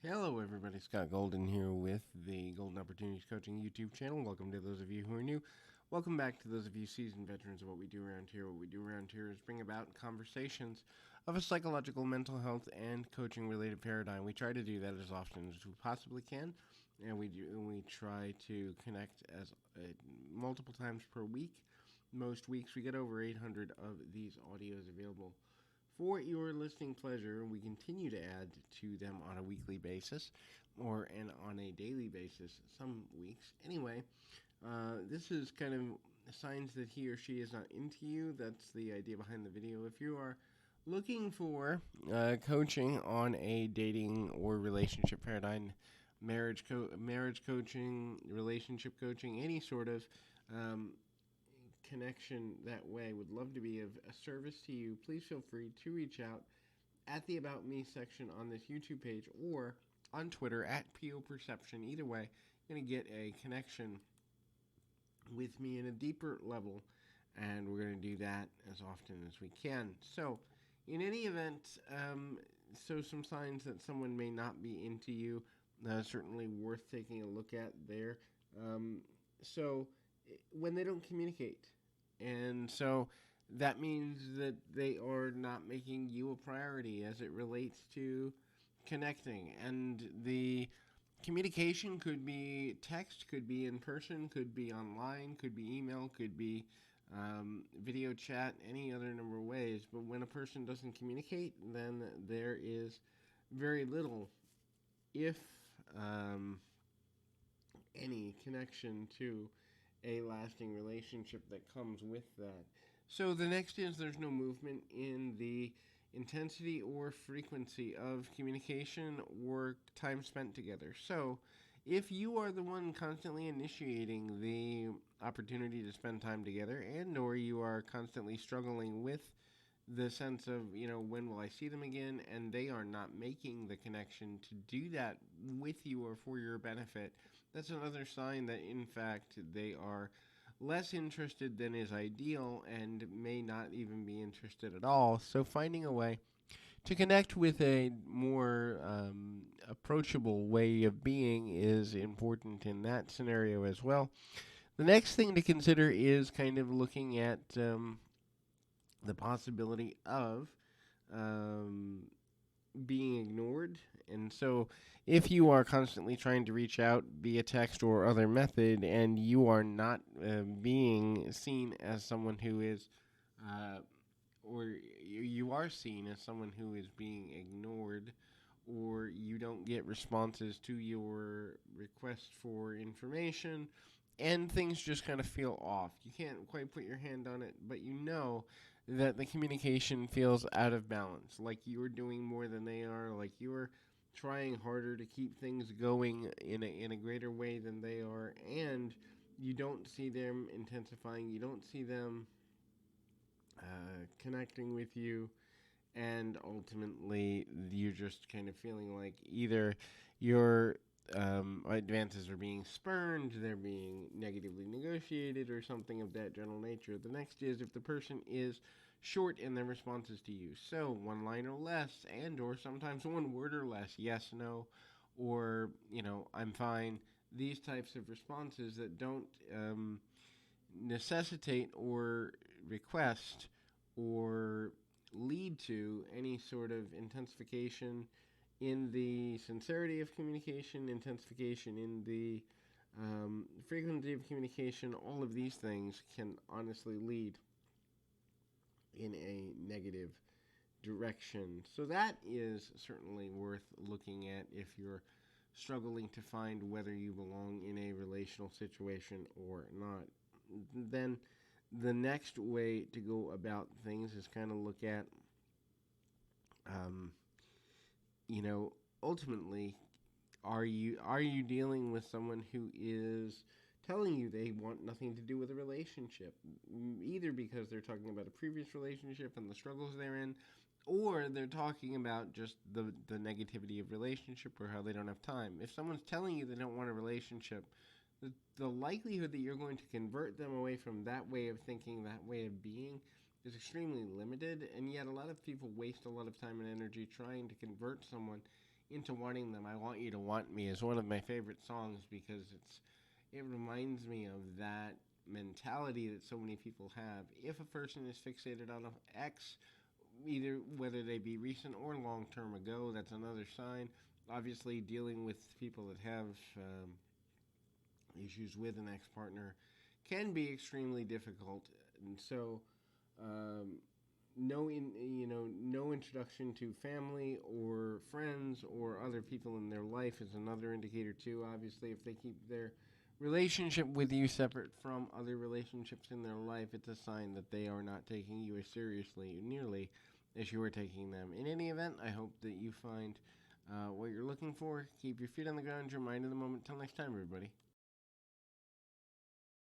Hello, everybody. Scott Golden here with the Golden Opportunities Coaching YouTube channel. Welcome to those of you who are new. Welcome back to those of you seasoned veterans of what we do around here. What we do around here is bring about conversations of a psychological, mental health, and coaching related paradigm. We try to do that as often as we possibly can, and we try to connect as multiple times per week. Most weeks we get over 800 of these audios available for your listening pleasure. We continue to add to them on a weekly basis and on a daily basis some weeks. Anyway, this is kind of signs that he or she is not into you. That's the idea behind the video. If you are looking for coaching on a dating or relationship paradigm, marriage coaching, relationship coaching, any sort of connection that way, would love to be of a service to you, please feel free to reach out at the About Me section on this YouTube page or on Twitter at PO Perception. Either way, you're going to get a connection with me in a deeper level, and we're going to do that as often as we can. So, in any event, so some signs that someone may not be into you, certainly worth taking a look at there. So, when they don't communicate, and so that means that they are not making you a priority as it relates to connecting. And the communication could be text, could be in person, could be online, could be email, could be video chat, any other number of ways. But when a person doesn't communicate, then there is very little, if any, connection to a lasting relationship that comes with that. So the next is there's no movement in the intensity or frequency of communication or time spent together. So if you are the one constantly initiating the opportunity to spend time together, and or you are constantly struggling with the sense of, when will I see them again, and they are not making the connection to do that with you or for your benefit, that's another sign that, in fact, they are less interested than is ideal and may not even be interested at all. So finding a way to connect with a more approachable way of being is important in that scenario as well. The next thing to consider is kind of looking at the possibility of being ignored. And so if you are constantly trying to reach out via text or other method and you are not being seen as someone who is or you are seen as someone who is being ignored, or you don't get responses to your request for information, and things just kind of feel off. You can't quite put your hand on it, but you know that the communication feels out of balance, like you're doing more than they are, like you're trying harder to keep things going in a greater way than they are, and you don't see them intensifying, you don't see them connecting with you, and ultimately you're just kind of feeling like either your advances are being spurned, they're being negatively negotiated, or something of that general nature. The next is if the person is short in their responses to you, so one line or less, and or sometimes one word or less, yes, no, or I'm fine. These types of responses that don't necessitate or request or lead to any sort of intensification in the sincerity of communication, intensification in the frequency of communication. All of these things can honestly lead in a negative direction. So that is certainly worth looking at if you're struggling to find whether you belong in a relational situation or not. Then the next way to go about things is kind of look at, um, ultimately, are you dealing with someone who is telling you they want nothing to do with a relationship, either because they're talking about a previous relationship and the struggles they're in, or they're talking about just the negativity of relationship or how they don't have time. If someone's telling you they don't want a relationship, the likelihood that you're going to convert them away from that way of thinking, that way of being, is extremely limited. And yet a lot of people waste a lot of time and energy trying to convert someone into wanting them. I Want You to Want Me is one of my favorite songs because it reminds me of that mentality that so many people have. If a person is fixated on an ex, either whether they be recent or long term ago, that's another sign. Obviously, dealing with people that have issues with an ex partner can be extremely difficult, and so um, no introduction to family or friends or other people in their life is another indicator too. Obviously, if they keep their relationship with you separate from other relationships in their life, it's a sign that they are not taking you as seriously nearly as you are taking them. In any event, I hope that you find what you're looking for. Keep your feet on the ground, your mind in the moment. Till next time, everybody.